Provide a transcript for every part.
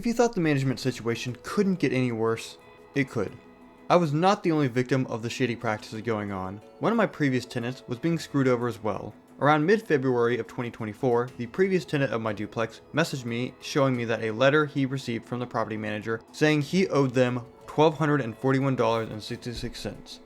If you thought the management situation couldn't get any worse, it could. I was not the only victim of the shady practices going on. One of my previous tenants was being screwed over as well. Around mid-February of 2024, the previous tenant of my duplex messaged me showing me that a letter he received from the property manager saying he owed them $1,241.66.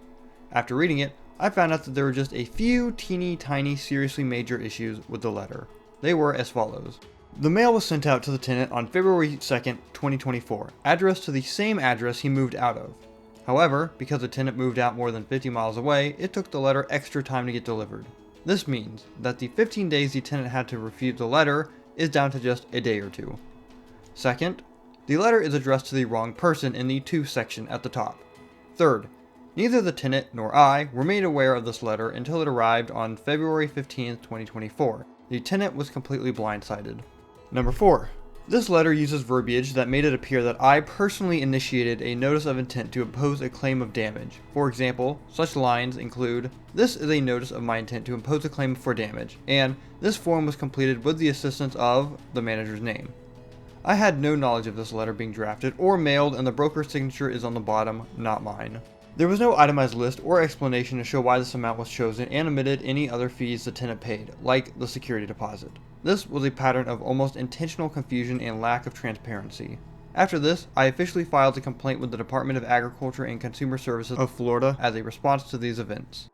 After reading it, I found out that there were just a few teeny tiny seriously major issues with the letter. They were as follows. The mail was sent out to the tenant on February 2nd, 2024, addressed to the same address he moved out of. However, because the tenant moved out more than 50 miles away, it took the letter extra time to get delivered. This means that the 15 days the tenant had to refute the letter is down to just a day or two. Second, the letter is addressed to the wrong person in the To section at the top. Third, neither the tenant nor I were made aware of this letter until it arrived on February 15th, 2024. The tenant was completely blindsided. Number 4. This letter uses verbiage that made it appear that I personally initiated a notice of intent to impose a claim of damage. For example, such lines include, "This is a notice of my intent to impose a claim for damage," and "This form was completed with the assistance of the manager's name." I had no knowledge of this letter being drafted or mailed, and the broker's signature is on the bottom, not mine. There was no itemized list or explanation to show why this amount was chosen and omitted any other fees the tenant paid, like the security deposit. This was a pattern of almost intentional confusion and lack of transparency. After this, I officially filed a complaint with the Department of Agriculture and Consumer Services of Florida as a response to these events.